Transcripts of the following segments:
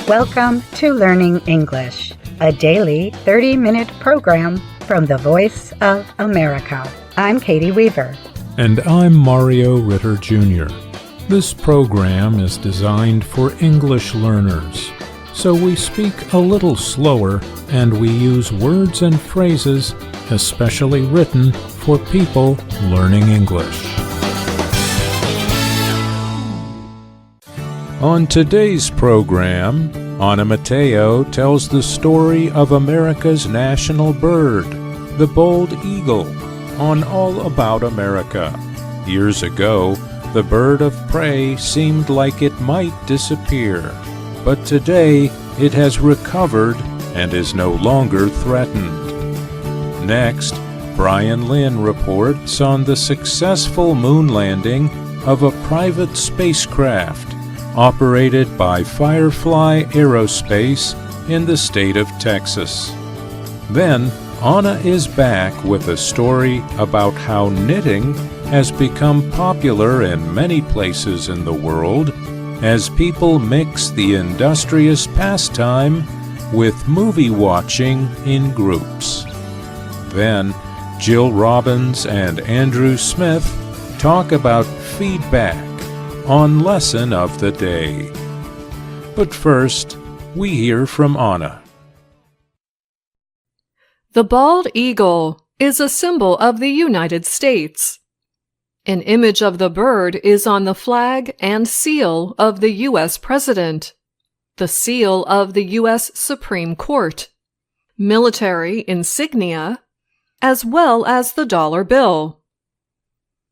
Welcome to Learning English, a daily 30-minute program from the Voice of America. I'm Katie Weaver. And I'm Mario Ritter Jr. This program is designed for English learners, so we speak a little slower and we use words and phrases especially written for people learning English. On today's program, Ana Mateo tells the story of America's national bird, the bald eagle, on All About America. Years ago, the bird of prey seemed like it might disappear, but today it has recovered and is no longer threatened. Next, Brian Lynn reports on the successful moon landing of a private spacecraft operated by Firefly Aerospace in the state of Texas. Then, Ana is back with a story about how knitting has become popular in many places in the world as people mix the industrious pastime with movie watching in groups. Then, Jill Robbins and Andrew Smith talk about feedback on Lesson of the Day. But first, we hear from Ana. The bald eagle is a symbol of the United States. An image of the bird is on the flag and seal of the U.S. President, the seal of the U.S. Supreme Court, military insignia, as well as the dollar bill.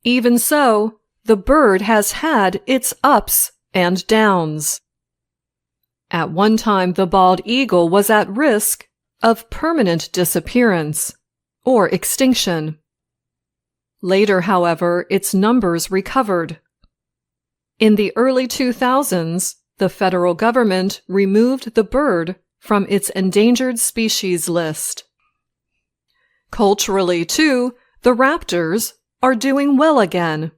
Even so, the bird has had its ups and downs. At one time, the bald eagle was at risk of permanent disappearance or extinction. Later, however, its numbers recovered. In the early 2000s, the federal government removed the bird from its endangered species list. Culturally, too, the raptors are doing well again.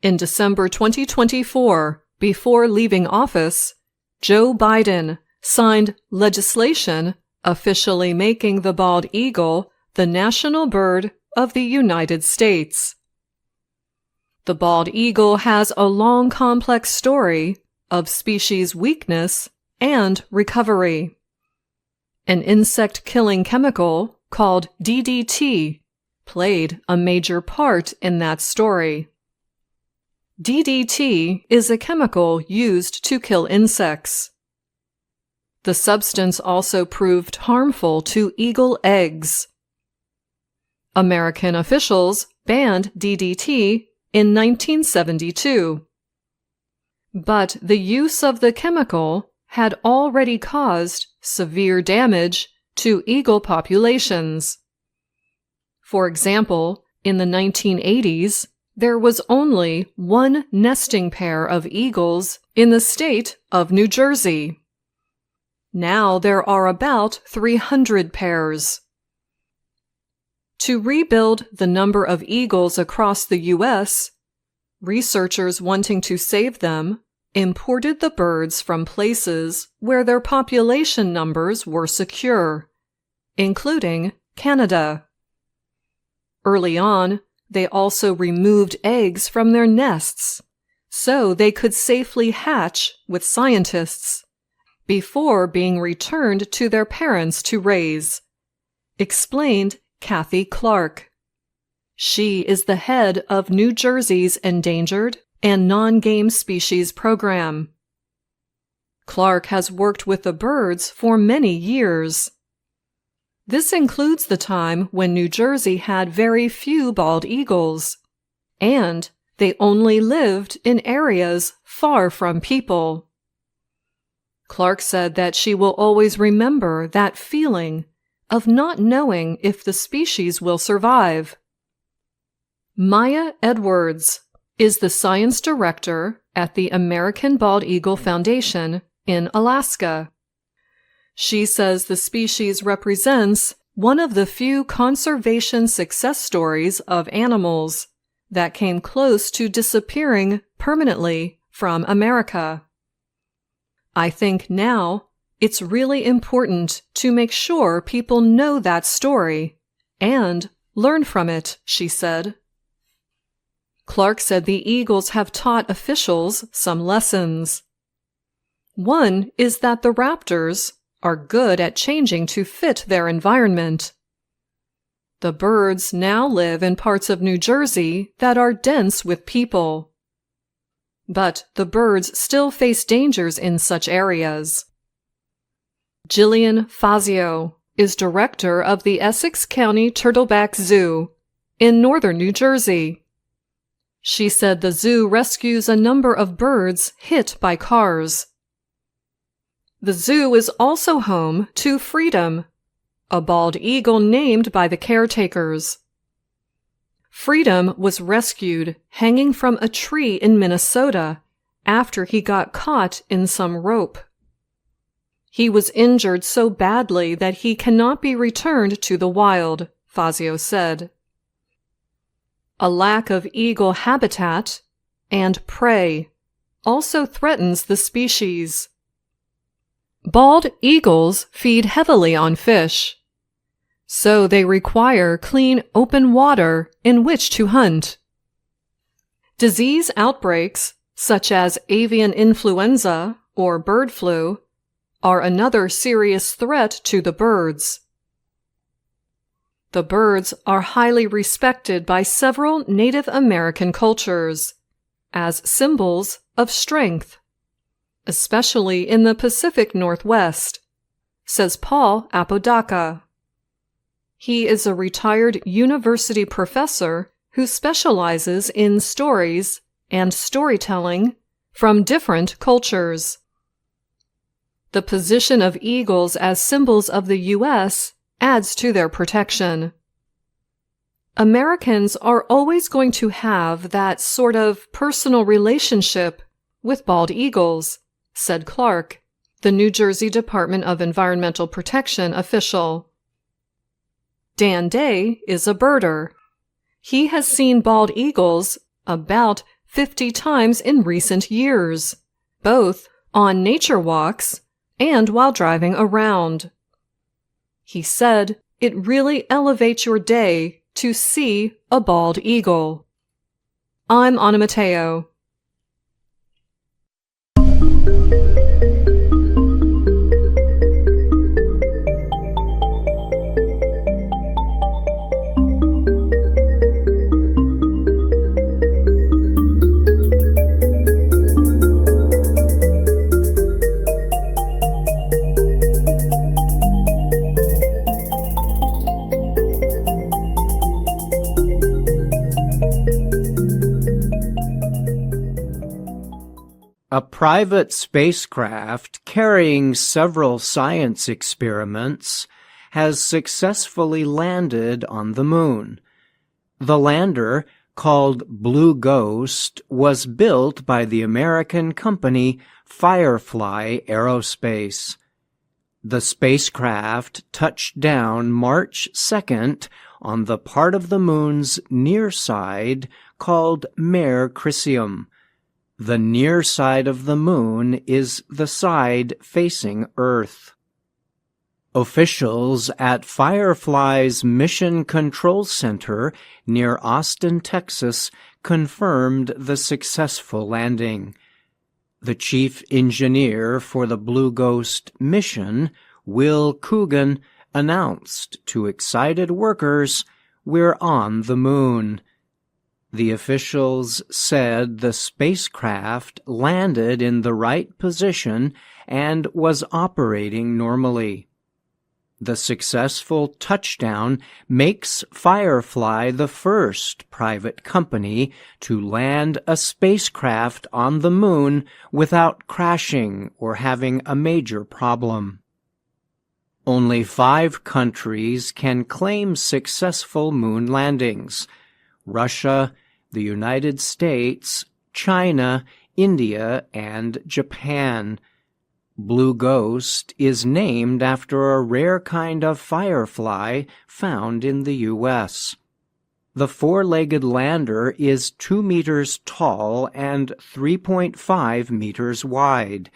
In December 2024, before leaving office, Joe Biden signed legislation officially making the bald eagle the national bird of the United States. The bald eagle has a long, complex story of species weakness and recovery. An insect-killing chemical called DDT played a major part in that story. DDT is a chemical used to kill insects. The substance also proved harmful to eagle eggs. American officials banned DDT in 1972. But the use of the chemical had already caused severe damage to eagle populations. For example, in the 1980s, there was only one nesting pair of eagles in the state of New Jersey. Now there are about 300 pairs. To rebuild the number of eagles across the U.S., researchers wanting to save them imported the birds from places where their population numbers were secure, including Canada. Early on, they also removed eggs from their nests so they could safely hatch with scientists before being returned to their parents to raise, explained Kathy Clark. She is the head of New Jersey's Endangered and Non-Game Species Program. Clark has worked with the birds for many years. This includes the time when New Jersey had very few bald eagles, and they only lived in areas far from people. Clark said that she will always remember that feeling of not knowing if the species will survive. Maya Edwards is the science director at the American Bald Eagle Foundation in Alaska. She says the species represents one of the few conservation success stories of animals that came close to disappearing permanently from America. I think now it's really important to make sure people know that story and learn from it, she said. Clark said the Eagles have taught officials some lessons. One is that the Raptors are good at changing to fit their environment. The birds now live in parts of New Jersey that are dense with people. But the birds still face dangers in such areas. Jillian Fazio is director of the Essex County Turtleback Zoo in northern New Jersey. She said the zoo rescues a number of birds hit by cars. The zoo is also home to Freedom, a bald eagle named by the caretakers. Freedom was rescued hanging from a tree in Minnesota after he got caught in some rope. He was injured so badly that he cannot be returned to the wild, Fazio said. A lack of eagle habitat and prey also threatens the species. Bald eagles feed heavily on fish, so they require clean open water in which to hunt. Disease outbreaks, such as avian influenza or bird flu, are another serious threat to the birds. The birds are highly respected by several Native American cultures as symbols of strength, especially in the Pacific Northwest, says Paul Apodaca. He is a retired university professor who specializes in stories and storytelling from different cultures. The position of eagles as symbols of the U.S. adds to their protection. Americans are always going to have that sort of personal relationship with bald eagles, said Clark, the New Jersey Department of Environmental Protection official. Dan Day is a birder. He has seen bald eagles about 50 times in recent years, both on nature walks and while driving around. He said it really elevates your day to see a bald eagle. I'm Anna Mateo. A private spacecraft carrying several science experiments has successfully landed on the moon. The lander, called Blue Ghost, was built by the American company Firefly Aerospace. The spacecraft touched down March 2nd on the part of the moon's near side called Mare Crisium. The near side of the moon is the side facing Earth. Officials at Firefly's Mission Control Center near Austin, Texas, confirmed the successful landing. The chief engineer for the Blue Ghost mission, Will Coogan, announced to excited workers, "We're on the moon." The officials said the spacecraft landed in the right position and was operating normally. The successful touchdown makes Firefly the first private company to land a spacecraft on the moon without crashing or having a major problem. Only 5 countries can claim successful moon landings: Russia, the United States, China, India, and Japan. Blue Ghost is named after a rare kind of firefly found in the U.S. The four-legged lander is 2 meters tall and 3.5 meters wide.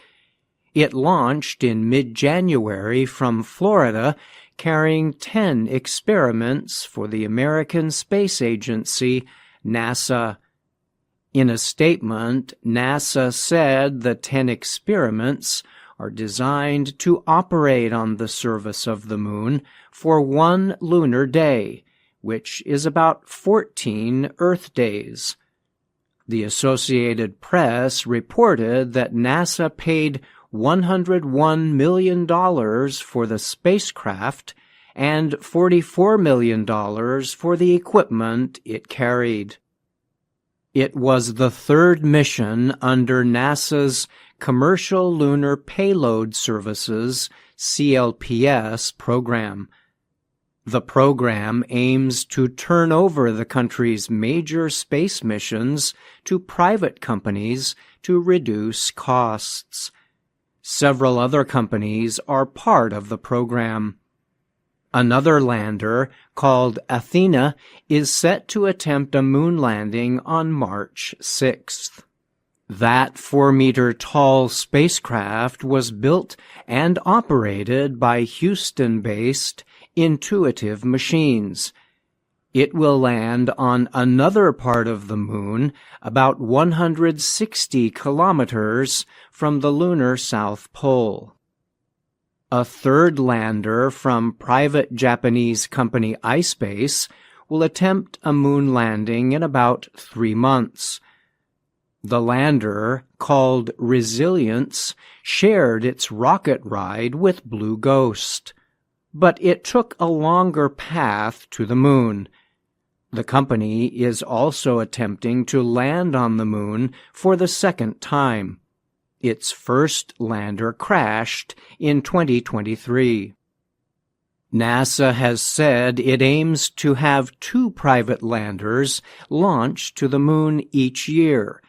It launched in mid-January from Florida, carrying 10 experiments for the American Space Agency, NASA. In a statement, NASA said the 10 experiments are designed to operate on the surface of the moon for 1 lunar day, which is about 14 Earth days. The Associated Press reported that NASA paid $101 million for the spacecraft and $44 million for the equipment it carried. It was the third mission under NASA's Commercial Lunar Payload Services, CLPS, program. The program aims to turn over the country's major space missions to private companies to reduce costs. Several other companies are part of the program. Another lander, called Athena, is set to attempt a moon landing on March 6th. That 4-meter-tall spacecraft was built and operated by Houston-based Intuitive Machines. It will land on another part of the moon, about 160 kilometers from the lunar South Pole. A third lander from private Japanese company iSpace will attempt a moon landing in about 3 months. The lander, called Resilience, shared its rocket ride with Blue Ghost, but it took a longer path to the moon. The company is also attempting to land on the moon for the second time. Its first lander crashed in 2023. NASA has said it aims to have 2 private landers launched to the moon each year,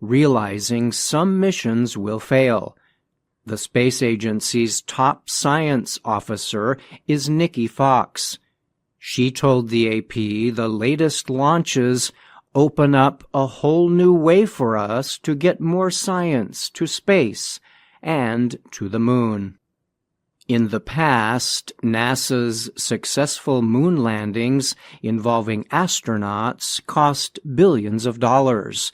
realizing some missions will fail. The space agency's top science officer is Nikki Fox. She told the AP the latest launches open up a whole new way for us to get more science to space and to the moon. In the past, NASA's successful moon landings involving astronauts cost billions of dollars.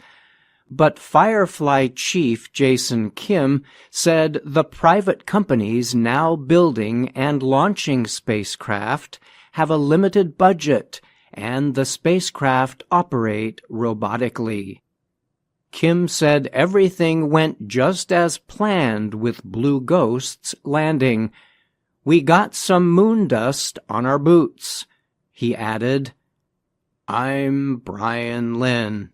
But Firefly Chief Jason Kim said the private companies now building and launching spacecraft have a limited budget and the spacecraft operate robotically. Kim said everything went just as planned with Blue Ghost's landing. "We got some moon dust on our boots," he added. I'm Brian Lynn.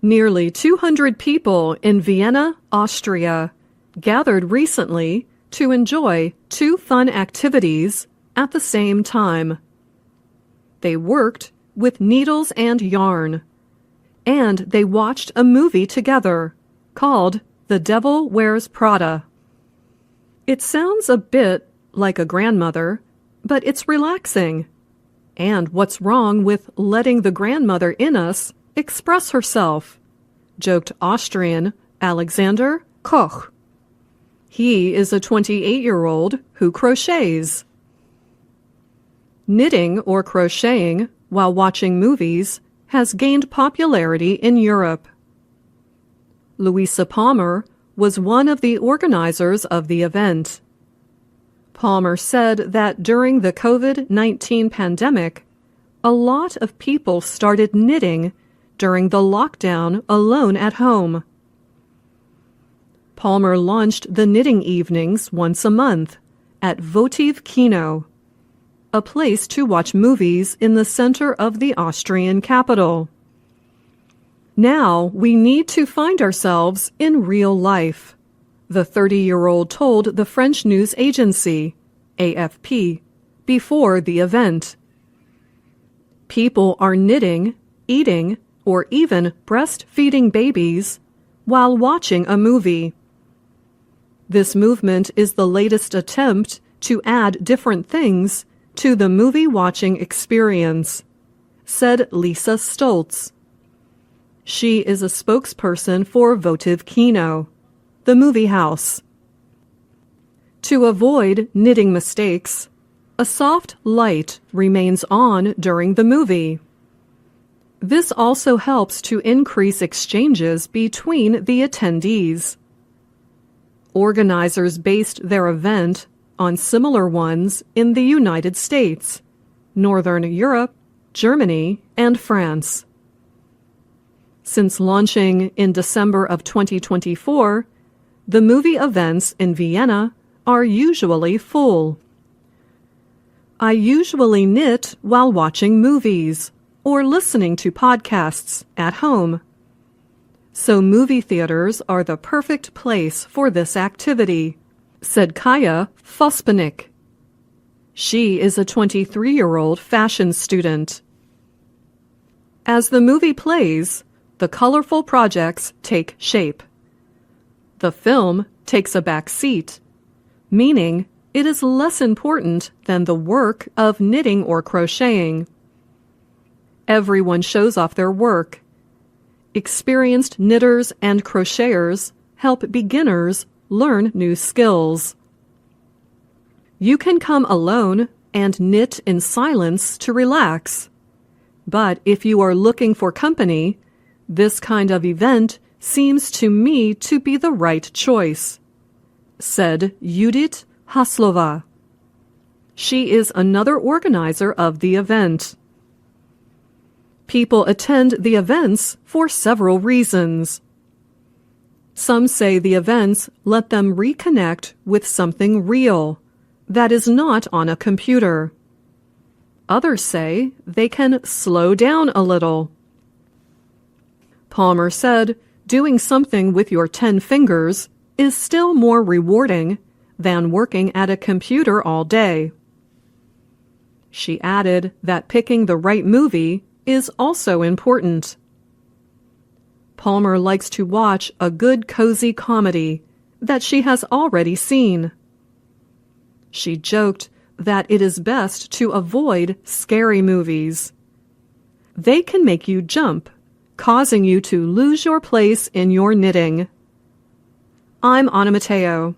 Nearly 200 people in Vienna, Austria, gathered recently to enjoy 2 fun activities at the same time. They worked with needles and yarn, and they watched a movie together called The Devil Wears Prada. It sounds a bit like a grandmother, but it's relaxing. And what's wrong with letting the grandmother in us express herself, joked Austrian Alexander Koch. He is a 28-year-old who crochets. Knitting or crocheting while watching movies has gained popularity in Europe. Louisa Palmer was one of the organizers of the event. Palmer said that during the COVID-19 pandemic, a lot of people started knitting during the lockdown alone at home. Palmer launched the knitting evenings once a month at Votive Kino. a place to watch movies in the center of the Austrian capital. Now we need to find ourselves in real life, the 30-year-old told the French news agency, AFP, before the event. People are knitting, eating, or even breastfeeding babies while watching a movie. This movement is the latest attempt to add different things to the movie-watching experience, said Lisa Stoltz. She is a spokesperson for Votive Kino, the movie house. To avoid knitting mistakes, a soft light remains on during the movie. This also helps to increase exchanges between the attendees. Organizers based their event on similar ones in the United States, Northern Europe, Germany, and France. Since launching in December of 2024, the movie events in Vienna are usually full. I usually knit while watching movies or listening to podcasts at home. So movie theaters are the perfect place for this activity, said Kaya Fospanik. She is a 23-year-old fashion student. As the movie plays, the colorful projects take shape. The film takes a back seat, meaning it is less important than the work of knitting or crocheting. Everyone shows off their work. Experienced knitters and crocheters help beginners learn new skills. You can come alone and knit in silence to relax. But if you are looking for company, this kind of event seems to me to be the right choice, said Judith Haslova. She is another organizer of the event. People attend the events for several reasons. Some say the events let them reconnect with something real that is not on a computer. Others say they can slow down a little. Palmer said doing something with your 10 fingers is still more rewarding than working at a computer all day. She added that picking the right movie is also important. Palmer likes to watch a good cozy comedy that she has already seen. She joked that it is best to avoid scary movies. They can make you jump, causing you to lose your place in your knitting. I'm Anna Mateo.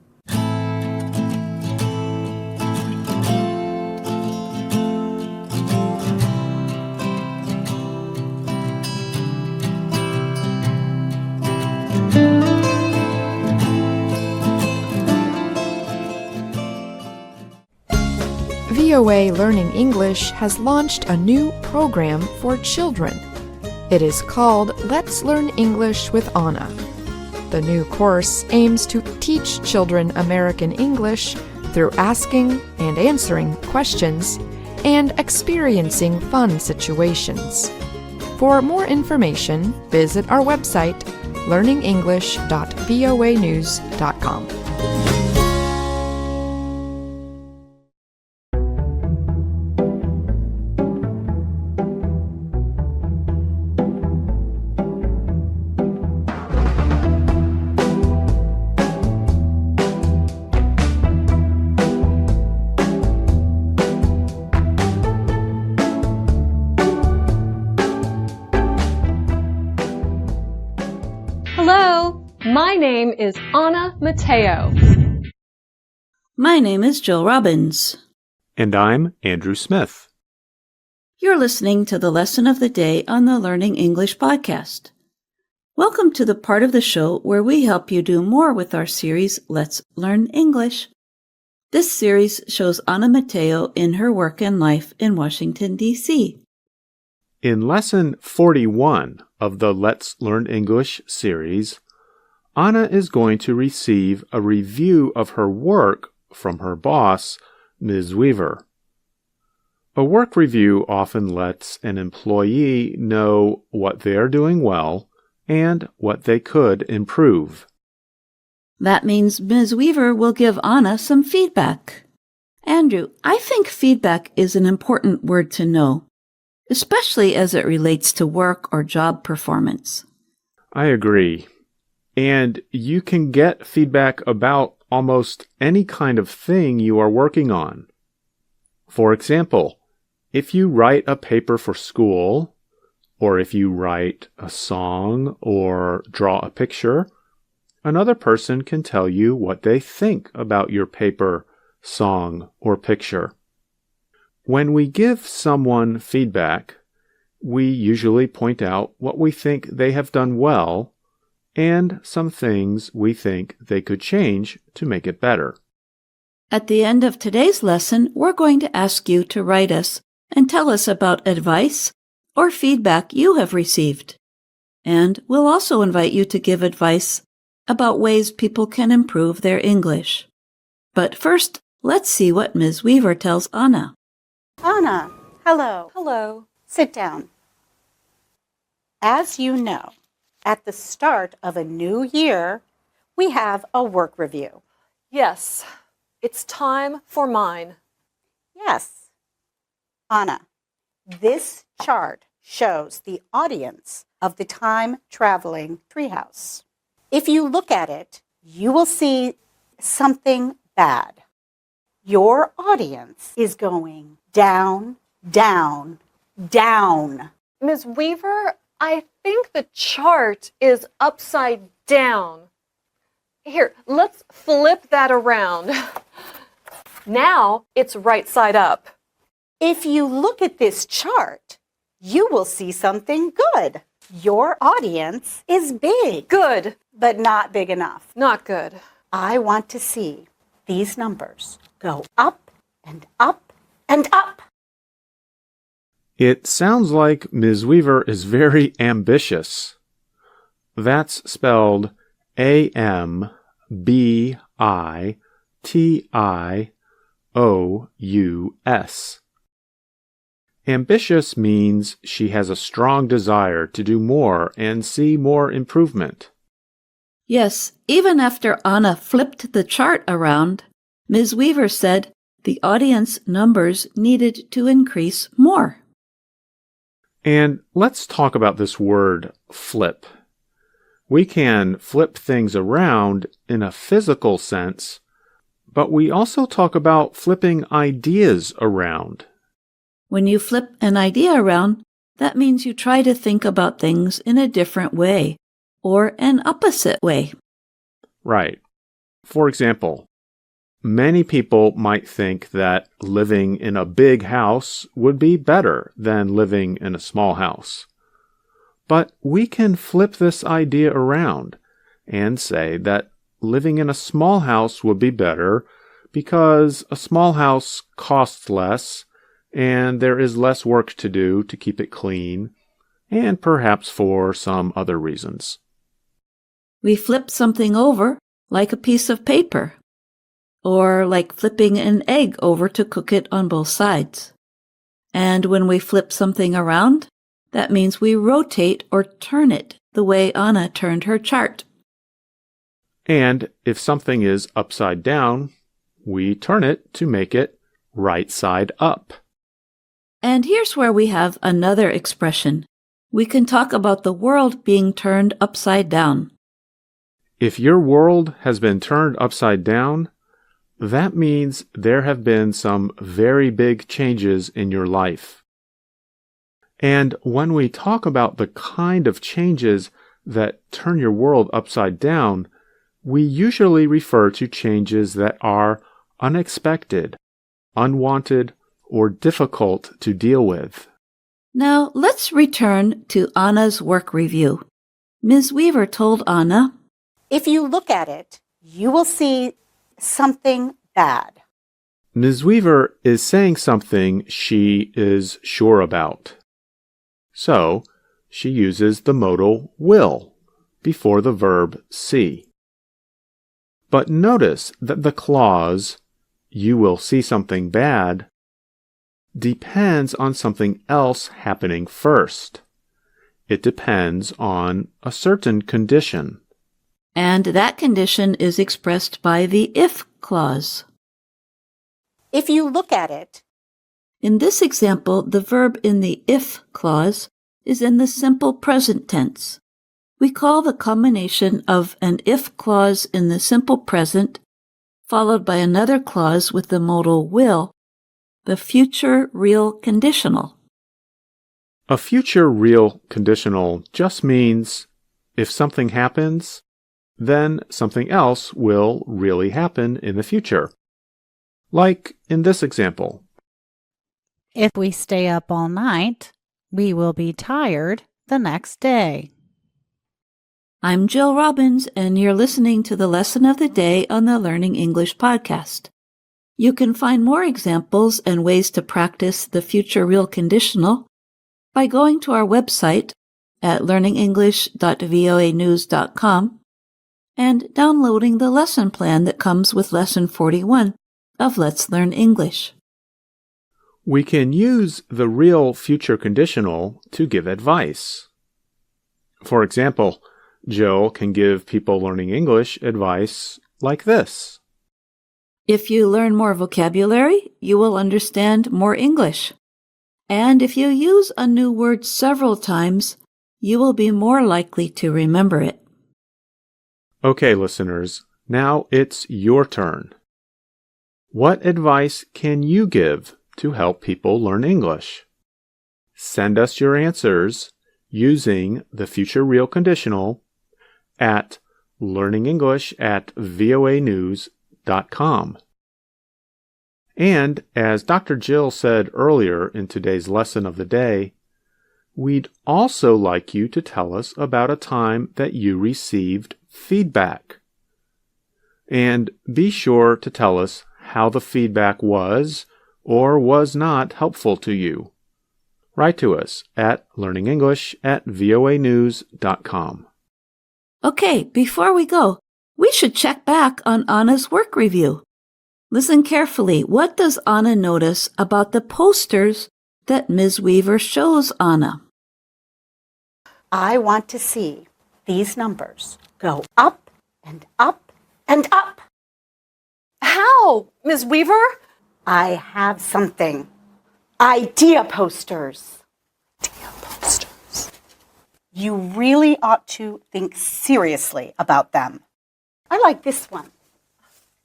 VOA Learning English has launched a new program for children. It is called Let's Learn English with Anna. The new course aims to teach children American English through asking and answering questions and experiencing fun situations. For more information, visit our website, learningenglish.voanews.com. Hello, my name is Anna Mateo. My name is Jill Robbins. And I'm Andrew Smith. You're listening to the lesson of the day on the Learning English podcast. Welcome to the part of the show where we help you do more with our series, Let's Learn English. This series shows Anna Mateo in her work and life in Washington, D.C. In Lesson 41 of the Let's Learn English series, Anna is going to receive a review of her work from her boss, Ms. Weaver. A work review often lets an employee know what they're doing well and what they could improve. That means Ms. Weaver will give Anna some feedback. Andrew, I think feedback is an important word to know, especially as it relates to work or job performance. I agree. And you can get feedback about almost any kind of thing you are working on. For example, if you write a paper for school, or if you write a song or draw a picture, another person can tell you what they think about your paper, song, or picture. When we give someone feedback, we usually point out what we think they have done well and some things we think they could change to make it better. At the end of today's lesson, we're going to ask you to write us and tell us about advice or feedback you have received. And we'll also invite you to give advice about ways people can improve their English. But first, let's see what Ms. Weaver tells Anna. Anna, hello. Hello. Sit down. As you know, at the start of a new year, we have a work review. Yes, it's time for mine. Yes. Anna, this chart shows the audience of the time-traveling treehouse. If you look at it, you will see something bad. Your audience is going down, down, down. Ms. Weaver, I think the chart is upside down. Here, let's flip that around. Now it's right side up. If you look at this chart, you will see something good. Your audience is big. Good. But not big enough. Not good. I want to see these numbers go up and up and up. It sounds like Ms. Weaver is very ambitious. That's spelled A-M-B-I-T-I-O-U-S. Ambitious means she has a strong desire to do more and see more improvement. Yes, even after Anna flipped the chart around, Ms. Weaver said the audience numbers needed to increase more. And let's talk about this word flip. We can flip things around in a physical sense, but we also talk about flipping ideas around. When you flip an idea around, that means you try to think about things in a different way or an opposite way. Right. For example, many people might think that living in a big house would be better than living in a small house. But we can flip this idea around and say that living in a small house would be better because a small house costs less and there is less work to do to keep it clean, and perhaps for some other reasons. We flip something over like a piece of paper, or like flipping an egg over to cook it on both sides. And when we flip something around, that means we rotate or turn it the way Anna turned her chart. And if something is upside down, we turn it to make it right side up. And here's where we have another expression. We can talk about the world being turned upside down. If your world has been turned upside down, that means there have been some very big changes in your life. And when we talk about the kind of changes that turn your world upside down, we usually refer to changes that are unexpected, unwanted, or difficult to deal with. Now let's return to Anna's work review. Ms. Weaver told Anna, If you look at it, you will see something bad. Ms. Weaver is saying something she is sure about. So, she uses the modal will before the verb see. But notice that the clause, you will see something bad, depends on something else happening first. It depends on a certain condition. And that condition is expressed by the if clause. If you look at it, In this example, the verb in the if clause is in the simple present tense. We call the combination of an if clause in the simple present, followed by another clause with the modal will, the future real conditional. A future real conditional just means if something happens, then something else will really happen in the future. Like in this example. If we stay up all night, we will be tired the next day. I'm Jill Robbins, and you're listening to the Lesson of the Day on the Learning English podcast. You can find more examples and ways to practice the future real conditional by going to our website at learningenglish.voanews.com and downloading the lesson plan that comes with Lesson 41 of Let's Learn English. We can use the real future conditional to give advice. For example, Jill can give people learning English advice like this. If you learn more vocabulary, you will understand more English. And if you use a new word several times, you will be more likely to remember it. Okay, listeners, now it's your turn. What advice can you give to help people learn English? Send us your answers using the future real conditional at learningenglish@voanews.com. And as Dr. Jill said earlier in today's lesson of the day, we'd also like you to tell us about a time that you received feedback. And be sure to tell us how the feedback was or was not helpful to you. Write to us at learningenglish@voanews.com. Okay, before we go, we should check back on Anna's work review. Listen carefully. What does Anna notice about the posters that Ms. Weaver shows Anna? I want to see these numbers go up and up and up. How, Ms. Weaver? I have something. Idea posters. You really ought to think seriously about them. I like this one.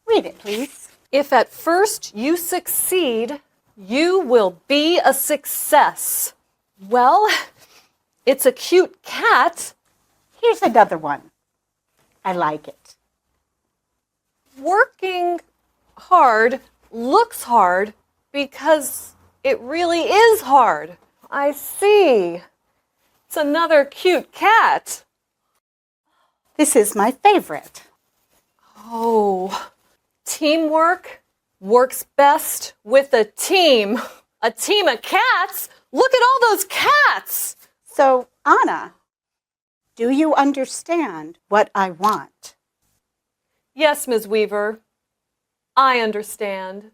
Read it, please. If at first you succeed, you will be a success. Well, it's a cute cat. Here's another one. I like it. Working hard looks hard because it really is hard. I see. It's another cute cat. This is my favorite. Oh, teamwork works best with a team. A team of cats? Look at all those cats! So, Anna, do you understand what I want? Yes, Ms. Weaver. I understand.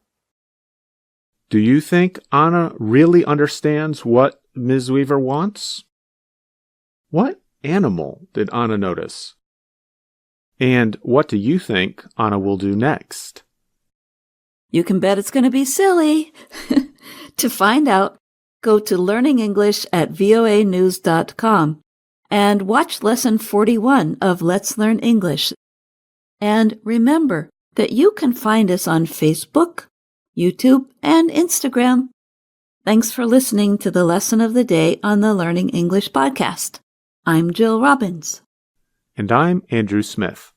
Do you think Anna really understands what Ms. Weaver wants? What animal did Anna notice? And what do you think Anna will do next? You can bet it's going to be silly. To find out, go to learningenglish@voanews.com and watch Lesson 41 of Let's Learn English. And remember that you can find us on Facebook, YouTube, and Instagram. Thanks for listening to the Lesson of the Day on the Learning English podcast. I'm Jill Robbins. And I'm Andrew Smith.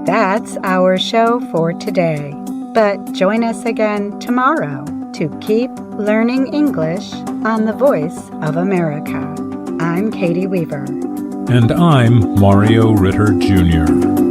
That's our show for today. But join us again tomorrow to keep learning English on the Voice of America. I'm Katie Weaver. And I'm Mario Ritter Jr.